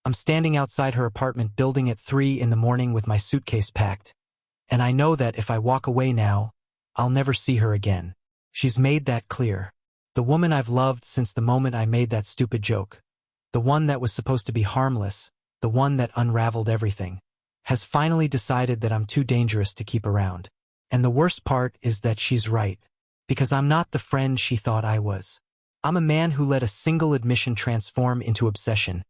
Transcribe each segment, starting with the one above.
I'm standing outside her apartment building at 3 in the morning with my suitcase packed, and I know that if I walk away now, I'll never see her again. She's made that clear. The woman I've loved since the moment I made that stupid joke, the one that was supposed to be harmless, the one that unraveled everything, has finally decided that I'm too dangerous to keep around. And the worst part is that she's right, because I'm not the friend she thought I was. I'm a man who let a single admission transform into obsession,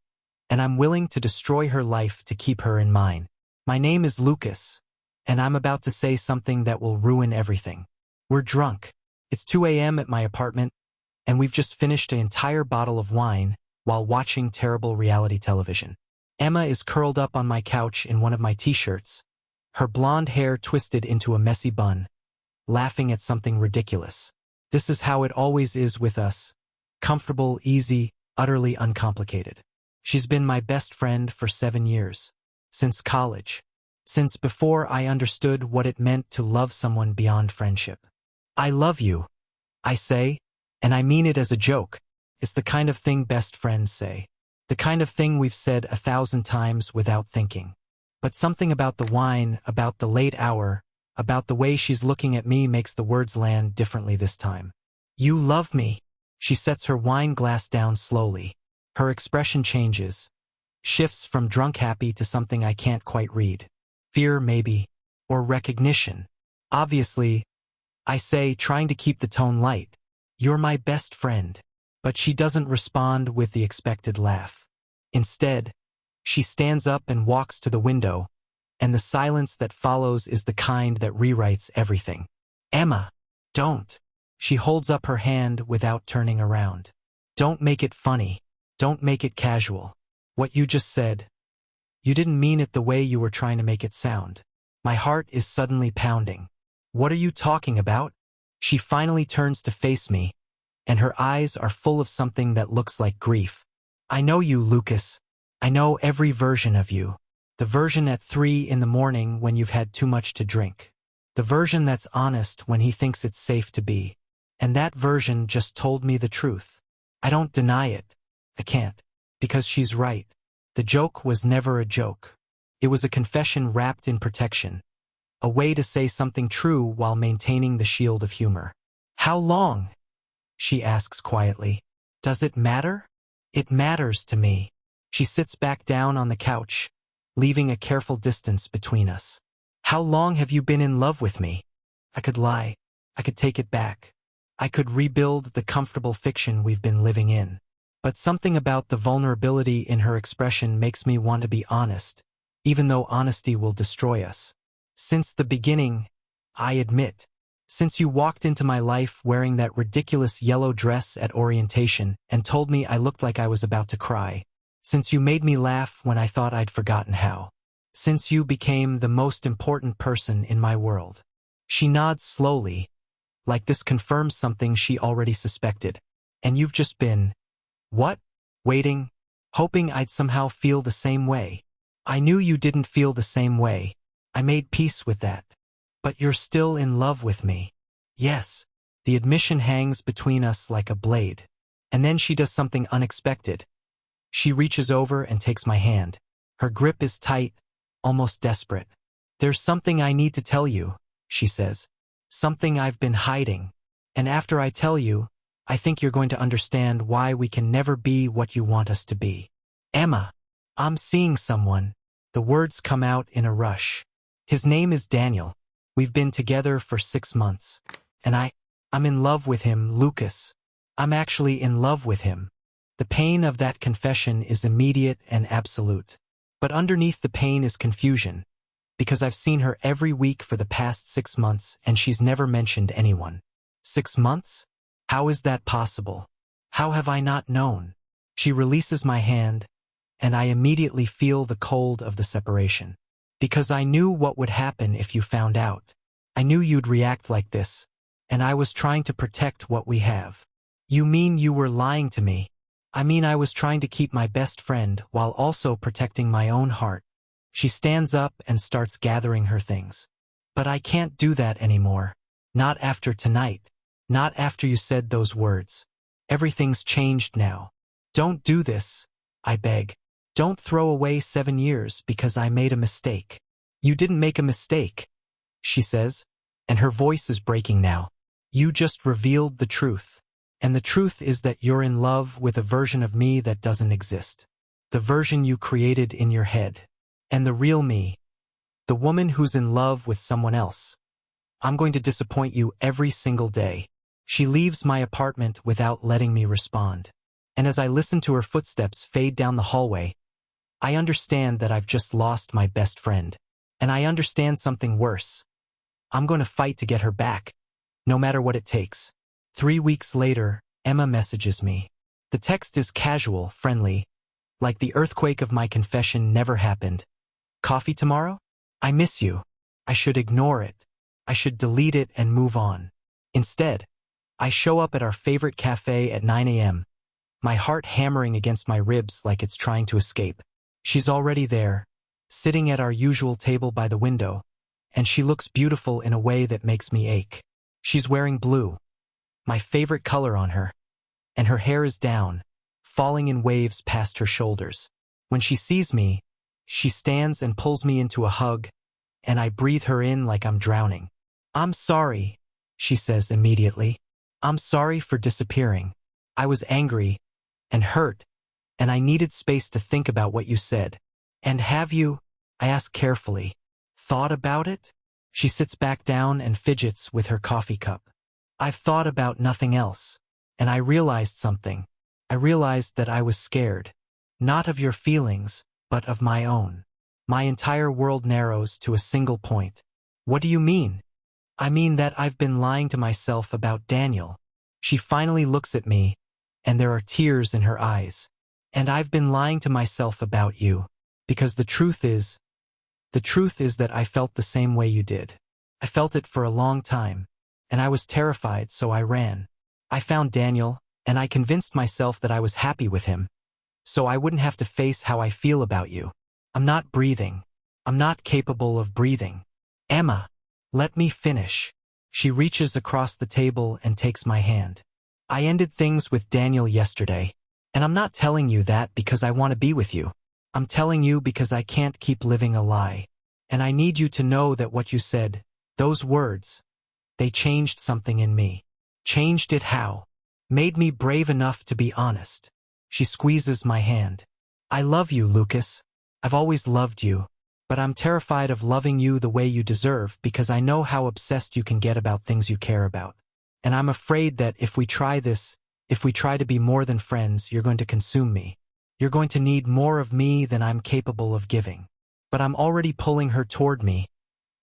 and I'm willing to destroy her life to keep her in mine. My name is Lucas, and I'm about to say something that will ruin everything. We're drunk. It's 2 a.m. at my apartment, and we've just finished an entire bottle of wine while watching terrible reality television. Emma is curled up on my couch in one of my t-shirts, her blonde hair twisted into a messy bun, laughing at something ridiculous. This is how it always is with us. Comfortable, easy, utterly uncomplicated. She's been my best friend for 7 years. Since college. Since before I understood what it meant to love someone beyond friendship. I love you, I say, and I mean it as a joke. It's the kind of thing best friends say. The kind of thing we've said 1,000 times without thinking. But something about the wine, about the late hour, about the way she's looking at me makes the words land differently this time. You love me. She sets her wine glass down slowly. Her expression changes, shifts from drunk happy to something I can't quite read. Fear, maybe, or recognition. Obviously, I say, trying to keep the tone light. You're my best friend. But she doesn't respond with the expected laugh. Instead, she stands up and walks to the window, and the silence that follows is the kind that rewrites everything. Emma, don't. She holds up her hand without turning around. Don't make it funny. Don't make it casual. What you just said, you didn't mean it the way you were trying to make it sound. My heart is suddenly pounding. What are you talking about? She finally turns to face me, and her eyes are full of something that looks like grief. I know you, Lucas. I know every version of you. The version at 3 in the morning when you've had too much to drink. The version that's honest when he thinks it's safe to be. And that version just told me the truth. I don't deny it. I can't. Because she's right. The joke was never a joke. It was a confession wrapped in protection. A way to say something true while maintaining the shield of humor. How long? She asks quietly. Does it matter? It matters to me. She sits back down on the couch, leaving a careful distance between us. How long have you been in love with me? I could lie. I could take it back. I could rebuild the comfortable fiction we've been living in. But something about the vulnerability in her expression makes me want to be honest, even though honesty will destroy us. Since the beginning, I admit. Since you walked into my life wearing that ridiculous yellow dress at orientation and told me I looked like I was about to cry. Since you made me laugh when I thought I'd forgotten how. Since you became the most important person in my world. She nods slowly, like this confirms something she already suspected. And you've just been, what? Waiting, hoping I'd somehow feel the same way. I knew you didn't feel the same way. I made peace with that. But you're still in love with me. Yes. The admission hangs between us like a blade. And then she does something unexpected. She reaches over and takes my hand. Her grip is tight, almost desperate. There's something I need to tell you, she says. Something I've been hiding. And after I tell you, I think you're going to understand why we can never be what you want us to be. Emma, I'm seeing someone. The words come out in a rush. His name is Daniel. We've been together for 6 months. And I'm in love with him, Lucas. I'm actually in love with him. The pain of that confession is immediate and absolute. But underneath the pain is confusion. Because I've seen her every week for the past 6 months and she's never mentioned anyone. 6 months? How is that possible? How have I not known? She releases my hand, and I immediately feel the cold of the separation. Because I knew what would happen if you found out. I knew you'd react like this, and I was trying to protect what we have. You mean you were lying to me? I mean I was trying to keep my best friend while also protecting my own heart. She stands up and starts gathering her things. But I can't do that anymore. Not after tonight. Not after you said those words. Everything's changed now. Don't do this, I beg. Don't throw away 7 years because I made a mistake. You didn't make a mistake, she says, and her voice is breaking now. You just revealed the truth. And the truth is that you're in love with a version of me that doesn't exist. The version you created in your head. And the real me. The woman who's in love with someone else. I'm going to disappoint you every single day. She leaves my apartment without letting me respond. And as I listen to her footsteps fade down the hallway, I understand that I've just lost my best friend. And I understand something worse. I'm going to fight to get her back, no matter what it takes. 3 weeks later, Emma messages me. The text is casual, friendly, like the earthquake of my confession never happened. Coffee tomorrow? I miss you. I should ignore it. I should delete it and move on. Instead, I show up at our favorite cafe at 9 a.m., my heart hammering against my ribs like it's trying to escape. She's already there, sitting at our usual table by the window, and she looks beautiful in a way that makes me ache. She's wearing blue, my favorite color on her, and her hair is down, falling in waves past her shoulders. When she sees me, she stands and pulls me into a hug, and I breathe her in like I'm drowning. I'm sorry, she says immediately. I'm sorry for disappearing. I was angry and hurt, and I needed space to think about what you said. And have you, I ask carefully, thought about it? She sits back down and fidgets with her coffee cup. I've thought about nothing else, and I realized something. I realized that I was scared, not of your feelings, but of my own. My entire world narrows to a single point. What do you mean? I mean that I've been lying to myself about Daniel. She finally looks at me, and there are tears in her eyes. And I've been lying to myself about you, because the truth is that I felt the same way you did. I felt it for a long time, and I was terrified, so I ran. I found Daniel, and I convinced myself that I was happy with him, so I wouldn't have to face how I feel about you. I'm not breathing. I'm not capable of breathing. Emma, let me finish. She reaches across the table and takes my hand. I ended things with Daniel yesterday, and I'm not telling you that because I want to be with you. I'm telling you because I can't keep living a lie. And I need you to know that what you said, those words, they changed something in me. Changed it how? Made me brave enough to be honest. She squeezes my hand. I love you, Lucas. I've always loved you. But I'm terrified of loving you the way you deserve because I know how obsessed you can get about things you care about. And I'm afraid that if we try to be more than friends, you're going to consume me. You're going to need more of me than I'm capable of giving. But I'm already pulling her toward me,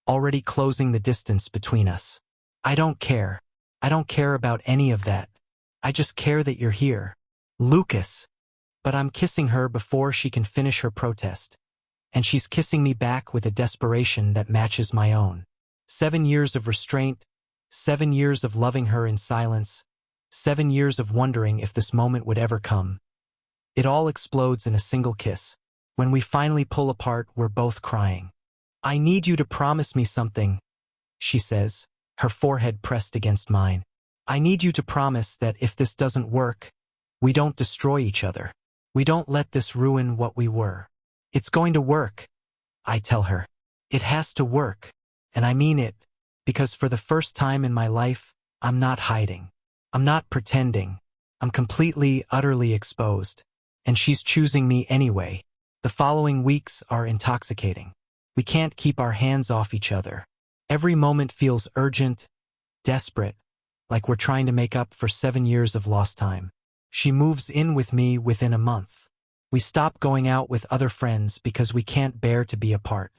already closing the distance between us. I don't care. I don't care about any of that. I just care that you're here. Lucas. But I'm kissing her before she can finish her protest. And she's kissing me back with a desperation that matches my own. 7 years of restraint, 7 years of loving her in silence, 7 years of wondering if this moment would ever come. It all explodes in a single kiss. When we finally pull apart, we're both crying. I need you to promise me something, she says, her forehead pressed against mine. I need you to promise that if this doesn't work, we don't destroy each other. We don't let this ruin what we were. It's going to work, I tell her. It has to work. And I mean it, because for the first time in my life, I'm not hiding. I'm not pretending. I'm completely, utterly exposed. And she's choosing me anyway. The following weeks are intoxicating. We can't keep our hands off each other. Every moment feels urgent, desperate, like we're trying to make up for 7 years of lost time. She moves in with me within a month. We stop going out with other friends because we can't bear to be apart.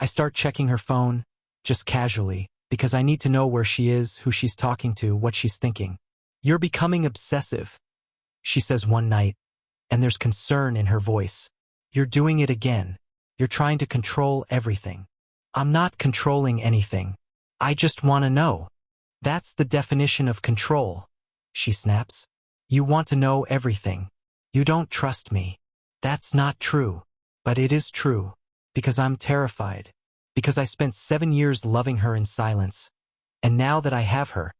I start checking her phone, just casually, because I need to know where she is, who she's talking to, what she's thinking. You're becoming obsessive, she says one night, and there's concern in her voice. You're doing it again. You're trying to control everything. I'm not controlling anything. I just want to know. That's the definition of control, she snaps. You want to know everything. You don't trust me. That's not true. But it is true. Because I'm terrified. Because I spent 7 years loving her in silence. And now that I have her,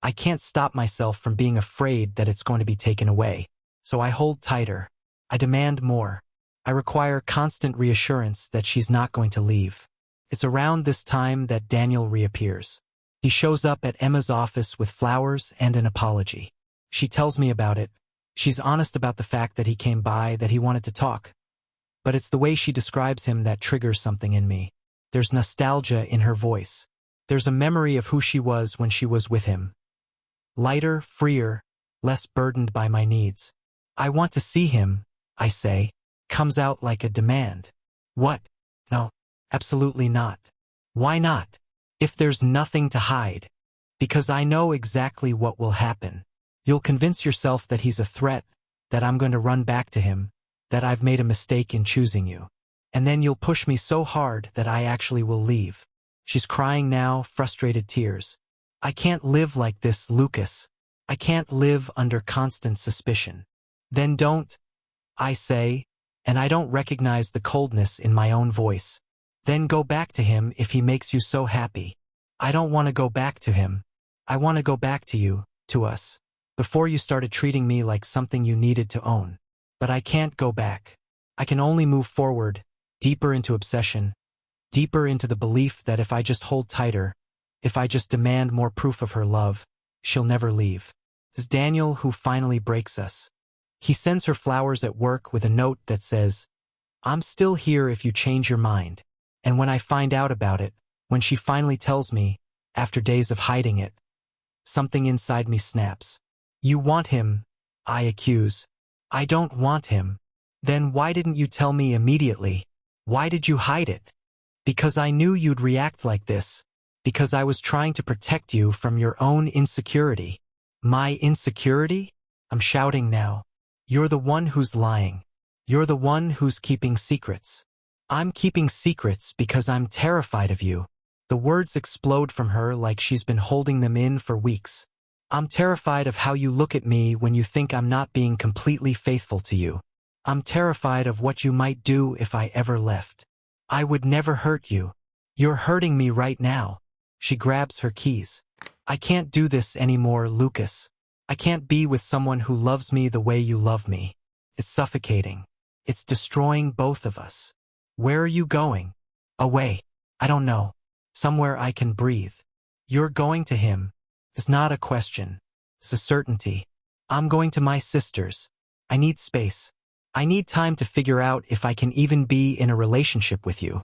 I can't stop myself from being afraid that it's going to be taken away. So I hold tighter. I demand more. I require constant reassurance that she's not going to leave. It's around this time that Daniel reappears. He shows up at Emma's office with flowers and an apology. She tells me about it. She's honest about the fact that he came by, that he wanted to talk. But it's the way she describes him that triggers something in me. There's nostalgia in her voice. There's a memory of who she was when she was with him. Lighter, freer, less burdened by my needs. I want to see him, I say. Comes out like a demand. What? No, absolutely not. Why not? If there's nothing to hide. Because I know exactly what will happen. You'll convince yourself that he's a threat, that I'm going to run back to him, that I've made a mistake in choosing you. And then you'll push me so hard that I actually will leave. She's crying now, frustrated tears. I can't live like this, Lucas. I can't live under constant suspicion. Then don't, I say, and I don't recognize the coldness in my own voice. Then go back to him if he makes you so happy. I don't want to go back to him. I want to go back to you, to us. Before you started treating me like something you needed to own. But I can't go back. I can only move forward, deeper into obsession, deeper into the belief that if I just hold tighter, if I just demand more proof of her love, she'll never leave. It's Daniel who finally breaks us. He sends her flowers at work with a note that says, "I'm still here if you change your mind." And when I find out about it, when she finally tells me, after days of hiding it, something inside me snaps. "You want him," I accuse. "I don't want him." "Then why didn't you tell me immediately? Why did you hide it?" "Because I knew you'd react like this. Because I was trying to protect you from your own insecurity." "My insecurity?" I'm shouting now. "You're the one who's lying. You're the one who's keeping secrets." "I'm keeping secrets because I'm terrified of you." The words explode from her like she's been holding them in for weeks. "I'm terrified of how you look at me when you think I'm not being completely faithful to you. I'm terrified of what you might do if I ever left. I would never hurt you. You're hurting me right now." She grabs her keys. "I can't do this anymore, Lucas. I can't be with someone who loves me the way you love me. It's suffocating. It's destroying both of us." "Where are you going?" "Away. I don't know. Somewhere I can breathe." "You're going to him." It's not a question. It's a certainty. "I'm going to my sister's. I need space. I need time to figure out if I can even be in a relationship with you."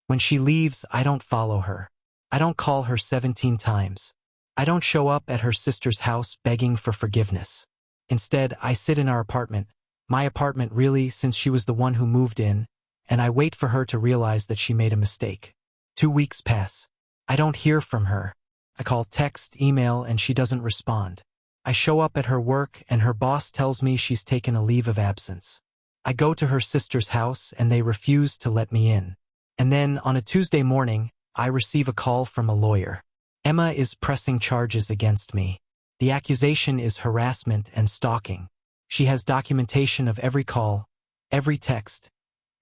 When she leaves, I don't follow her. I don't call her 17 times. I don't show up at her sister's house begging for forgiveness. Instead, I sit in our apartment, my apartment really, since she was the one who moved in, and I wait for her to realize that she made a mistake. 2 weeks pass. I don't hear from her. I call, text, email, and she doesn't respond. I show up at her work, and her boss tells me she's taken a leave of absence. I go to her sister's house, and they refuse to let me in. And then, on a Tuesday morning, I receive a call from a lawyer. Emma is pressing charges against me. The accusation is harassment and stalking. She has documentation of every call, every text,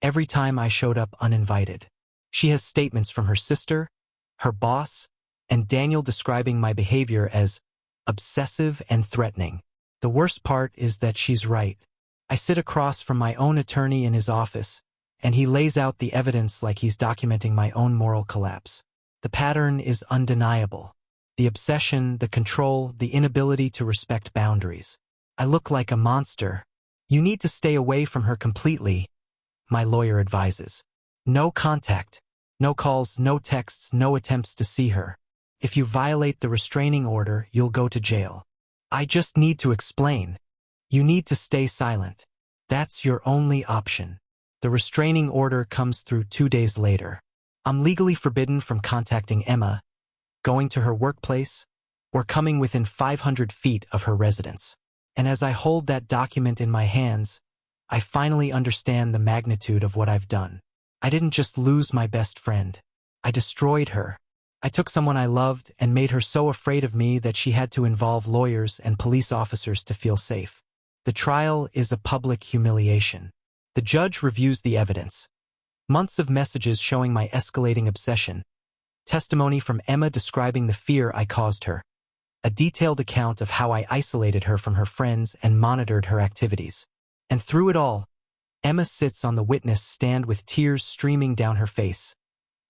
every time I showed up uninvited. She has statements from her sister, her boss, and Daniel describing my behavior as obsessive and threatening. The worst part is that she's right. I sit across from my own attorney in his office, and he lays out the evidence like he's documenting my own moral collapse. The pattern is undeniable. The obsession, the control, the inability to respect boundaries. I look like a monster. "You need to stay away from her completely," my lawyer advises. "No contact, no calls, no texts, no attempts to see her. If you violate the restraining order, you'll go to jail." I just need to explain. "You need to stay silent. That's your only option." The restraining order comes through 2 days later. I'm legally forbidden from contacting Emma, going to her workplace, or coming within 500 feet of her residence. And as I hold that document in my hands, I finally understand the magnitude of what I've done. I didn't just lose my best friend. I destroyed her. I took someone I loved and made her so afraid of me that she had to involve lawyers and police officers to feel safe. The trial is a public humiliation. The judge reviews the evidence. Months of messages showing my escalating obsession. Testimony from Emma describing the fear I caused her. A detailed account of how I isolated her from her friends and monitored her activities. And through it all, Emma sits on the witness stand with tears streaming down her face,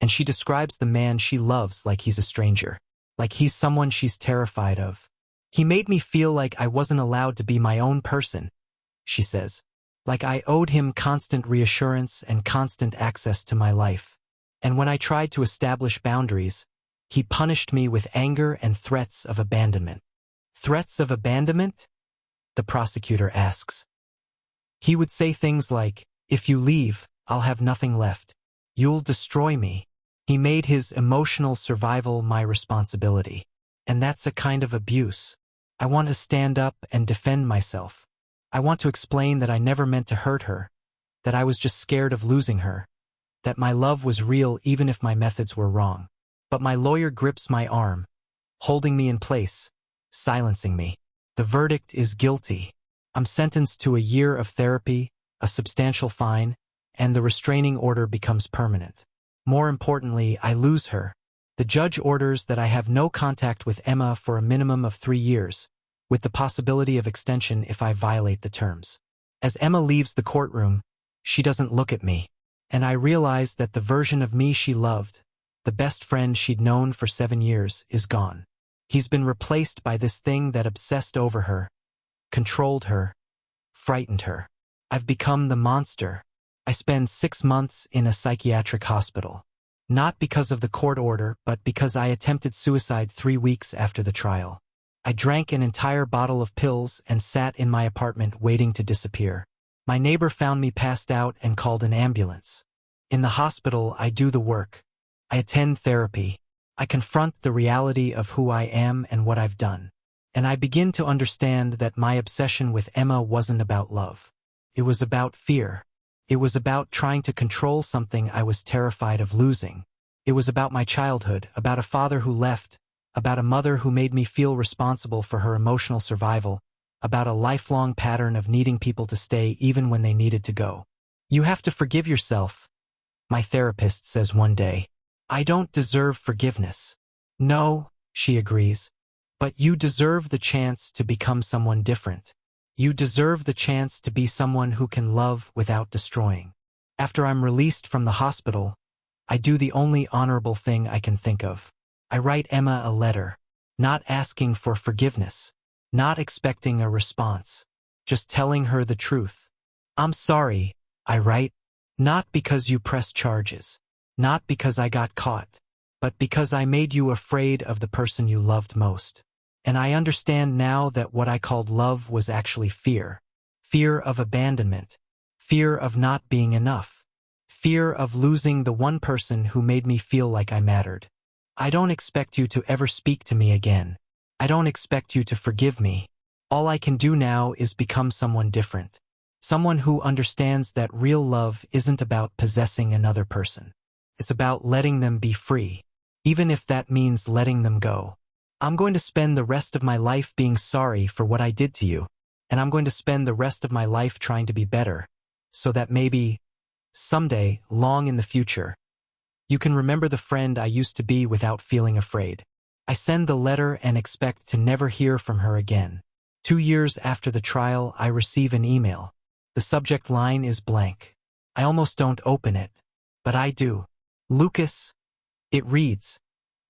and she describes the man she loves like he's a stranger, like he's someone she's terrified of. He made me feel like I wasn't allowed to be my own person, she says, like I owed him constant reassurance and constant access to my life. And when I tried to establish boundaries, he punished me with anger and threats of abandonment. Threats of abandonment? The prosecutor asks. He would say things like, if you leave, I'll have nothing left. You'll destroy me. He made his emotional survival my responsibility. And that's a kind of abuse. I want to stand up and defend myself. I want to explain that I never meant to hurt her, that I was just scared of losing her, that my love was real even if my methods were wrong. But my lawyer grips my arm, holding me in place, silencing me. The verdict is guilty. I'm sentenced to a year of therapy, a substantial fine, and the restraining order becomes permanent. More importantly, I lose her. The judge orders that I have no contact with Emma for a minimum of 3 years, with the possibility of extension if I violate the terms. As Emma leaves the courtroom, she doesn't look at me, and I realize that the version of me she loved, the best friend she'd known for 7 years, is gone. He's been replaced by this thing that obsessed over her, controlled her, frightened her. I've become the monster. I spend 6 months in a psychiatric hospital. Not because of the court order, but because I attempted suicide 3 weeks after the trial. I drank an entire bottle of pills and sat in my apartment waiting to disappear. My neighbor found me passed out and called an ambulance. In the hospital, I do the work. I attend therapy. I confront the reality of who I am and what I've done. And I begin to understand that my obsession with Emma wasn't about love. It was about fear. It was about trying to control something I was terrified of losing. It was about my childhood, about a father who left, about a mother who made me feel responsible for her emotional survival, about a lifelong pattern of needing people to stay even when they needed to go. You have to forgive yourself, my therapist says one day. I don't deserve forgiveness. No, she agrees, but you deserve the chance to become someone different. You deserve the chance to be someone who can love without destroying. After I'm released from the hospital, I do the only honorable thing I can think of. I write Emma a letter, not asking for forgiveness, not expecting a response, just telling her the truth. I'm sorry, I write, not because you pressed charges, not because I got caught, but because I made you afraid of the person you loved most. And I understand now that what I called love was actually fear. Fear of abandonment. Fear of not being enough. Fear of losing the one person who made me feel like I mattered. I don't expect you to ever speak to me again. I don't expect you to forgive me. All I can do now is become someone different. Someone who understands that real love isn't about possessing another person. It's about letting them be free, even if that means letting them go. I'm going to spend the rest of my life being sorry for what I did to you, and I'm going to spend the rest of my life trying to be better, so that maybe, someday, long in the future, you can remember the friend I used to be without feeling afraid. I send the letter and expect to never hear from her again. 2 years after the trial, I receive an email. The subject line is blank. I almost don't open it, but I do. Lucas. It reads,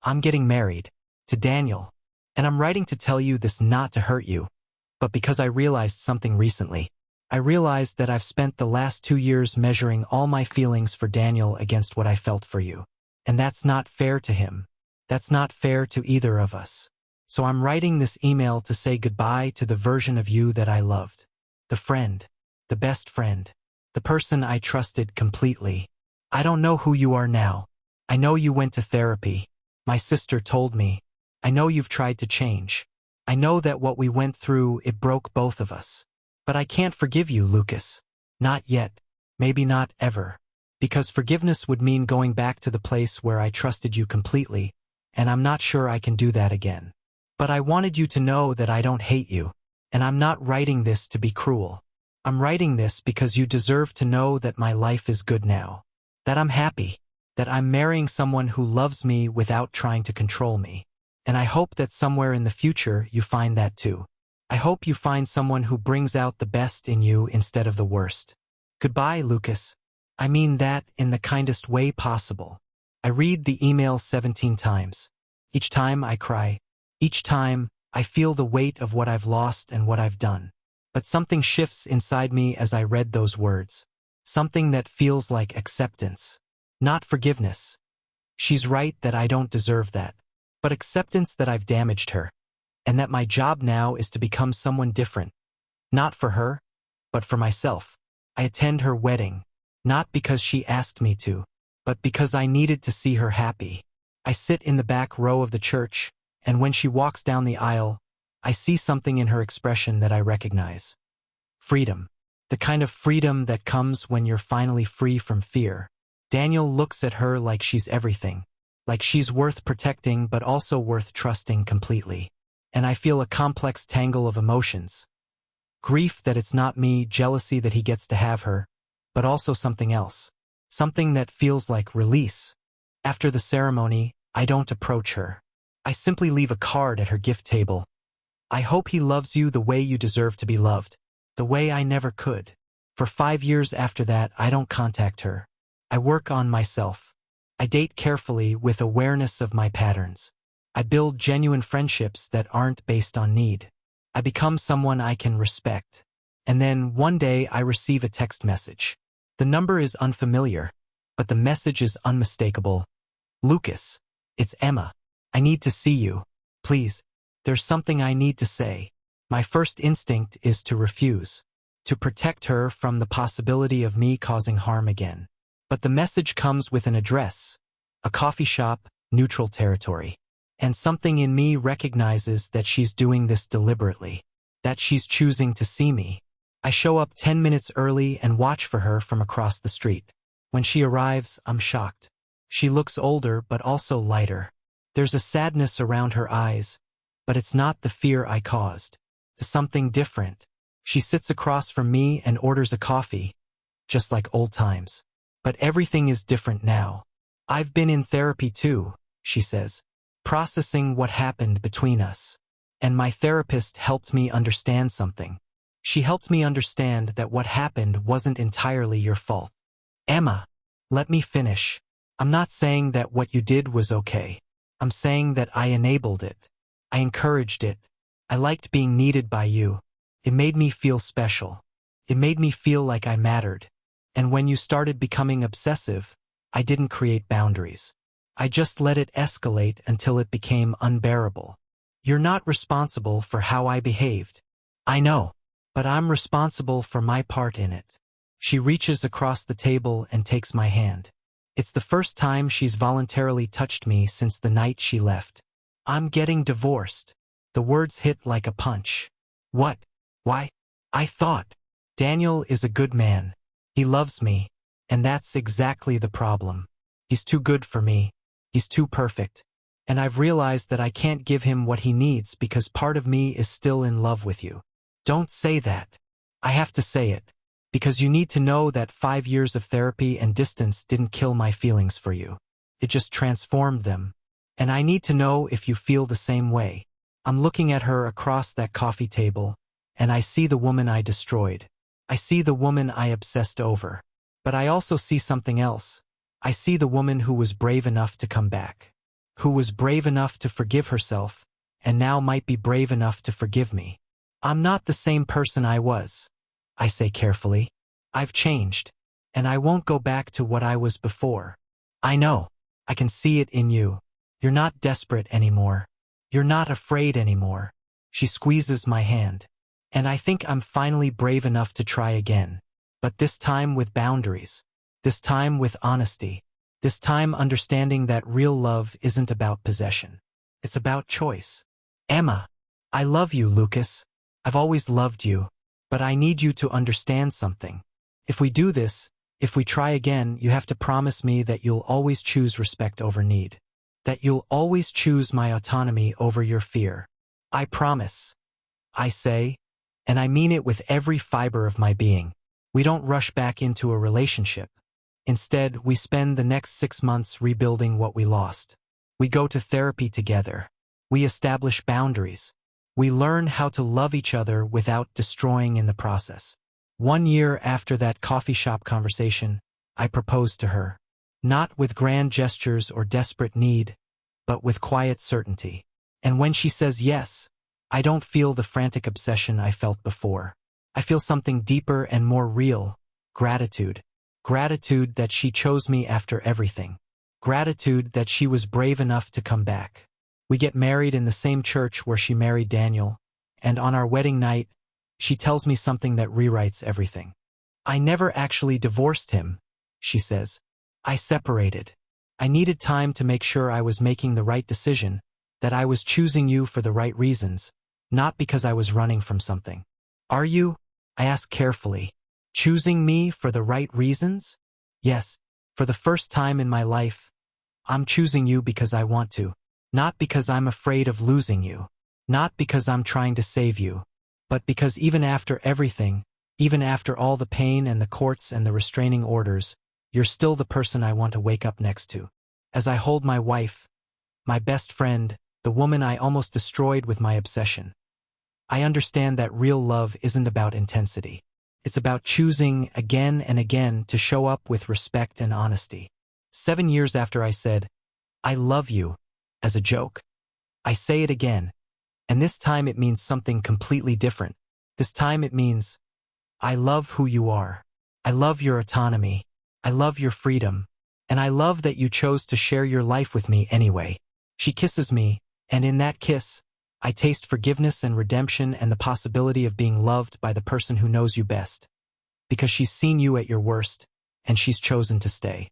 I'm getting married. To Daniel. And I'm writing to tell you this not to hurt you, but because I realized something recently. I realized that I've spent the last 2 years measuring all my feelings for Daniel against what I felt for you. And that's not fair to him. That's not fair to either of us. So I'm writing this email to say goodbye to the version of you that I loved. The friend. The best friend. The person I trusted completely. I don't know who you are now. I know you went to therapy. My sister told me. I know you've tried to change. I know that what we went through, it broke both of us. But I can't forgive you, Lucas. Not yet. Maybe not ever. Because forgiveness would mean going back to the place where I trusted you completely, and I'm not sure I can do that again. But I wanted you to know that I don't hate you, and I'm not writing this to be cruel. I'm writing this because you deserve to know that my life is good now. That I'm happy. That I'm marrying someone who loves me without trying to control me. And I hope that somewhere in the future you find that too. I hope you find someone who brings out the best in you instead of the worst. Goodbye, Lucas. I mean that in the kindest way possible. I read the email 17 times. Each time I cry. Each time I feel the weight of what I've lost and what I've done. But something shifts inside me as I read those words. Something that feels like acceptance. Not forgiveness. She's right that I don't deserve that. But acceptance that I've damaged her. And that my job now is to become someone different. Not for her, but for myself. I attend her wedding, not because she asked me to, but because I needed to see her happy. I sit in the back row of the church, and when she walks down the aisle, I see something in her expression that I recognize. Freedom. The kind of freedom that comes when you're finally free from fear. Daniel looks at her like she's everything. Like she's worth protecting but also worth trusting completely. And I feel a complex tangle of emotions. Grief that it's not me, jealousy that he gets to have her, but also something else. Something that feels like release. After the ceremony, I don't approach her. I simply leave a card at her gift table. I hope he loves you the way you deserve to be loved. The way I never could. For 5 years after that, I don't contact her. I work on myself. I date carefully with awareness of my patterns. I build genuine friendships that aren't based on need. I become someone I can respect. And then one day I receive a text message. The number is unfamiliar, but the message is unmistakable. Lucas, it's Emma. I need to see you. Please. There's something I need to say. My first instinct is to refuse. To protect her from the possibility of me causing harm again. But the message comes with an address. A coffee shop, neutral territory. And something in me recognizes that she's doing this deliberately. That she's choosing to see me. I show up 10 minutes early and watch for her from across the street. When she arrives, I'm shocked. She looks older but also lighter. There's a sadness around her eyes, but it's not the fear I caused. It's something different. She sits across from me and orders a coffee, just like old times. But everything is different now. I've been in therapy too, she says. Processing what happened between us. And my therapist helped me understand something. She helped me understand that what happened wasn't entirely your fault. Emma, let me finish. I'm not saying that what you did was okay. I'm saying that I enabled it. I encouraged it. I liked being needed by you. It made me feel special. It made me feel like I mattered. And when you started becoming obsessive, I didn't create boundaries. I just let it escalate until it became unbearable. You're not responsible for how I behaved. I know, but I'm responsible for my part in it. She reaches across the table and takes my hand. It's the first time she's voluntarily touched me since the night she left. I'm getting divorced. The words hit like a punch. What? Why? I thought. Daniel is a good man. He loves me. And that's exactly the problem. He's too good for me. He's too perfect. And I've realized that I can't give him what he needs because part of me is still in love with you. Don't say that. I have to say it. Because you need to know that 5 years of therapy and distance didn't kill my feelings for you. It just transformed them. And I need to know if you feel the same way. I'm looking at her across that coffee table, and I see the woman I destroyed. I see the woman I obsessed over. But I also see something else. I see the woman who was brave enough to come back. Who was brave enough to forgive herself, and now might be brave enough to forgive me. I'm not the same person I was. I say carefully. I've changed, and I won't go back to what I was before. I know. I can see it in you. You're not desperate anymore. You're not afraid anymore. She squeezes my hand. And I think I'm finally brave enough to try again. But this time with boundaries. This time with honesty. This time understanding that real love isn't about possession. It's about choice. Emma, I love you, Lucas. I've always loved you. But I need you to understand something. If we do this, if we try again, you have to promise me that you'll always choose respect over need. That you'll always choose my autonomy over your fear. I promise. I say, and I mean it with every fiber of my being. We don't rush back into a relationship. Instead, we spend the next 6 months rebuilding what we lost. We go to therapy together. We establish boundaries. We learn how to love each other without destroying in the process. 1 year after that coffee shop conversation, I proposed to her. Not with grand gestures or desperate need, but with quiet certainty. And when she says yes, I don't feel the frantic obsession I felt before. I feel something deeper and more real: gratitude. Gratitude that she chose me after everything. Gratitude that she was brave enough to come back. We get married in the same church where she married Daniel, and on our wedding night, she tells me something that rewrites everything. I never actually divorced him, she says. I separated. I needed time to make sure I was making the right decision, that I was choosing you for the right reasons, not because I was running from something. Are you? I ask carefully. Choosing me for the right reasons? Yes, for the first time in my life, I'm choosing you because I want to, not because I'm afraid of losing you, not because I'm trying to save you, but because even after everything, even after all the pain and the courts and the restraining orders, you're still the person I want to wake up next to. As I hold my wife, my best friend, the woman I almost destroyed with my obsession, I understand that real love isn't about intensity. It's about choosing again and again to show up with respect and honesty. 7 years after I said, "I love you," as a joke, I say it again, and this time it means something completely different. This time it means, I love who you are. I love your autonomy. I love your freedom. And I love that you chose to share your life with me anyway. She kisses me, and in that kiss, I taste forgiveness and redemption and the possibility of being loved by the person who knows you best. Because she's seen you at your worst, and she's chosen to stay.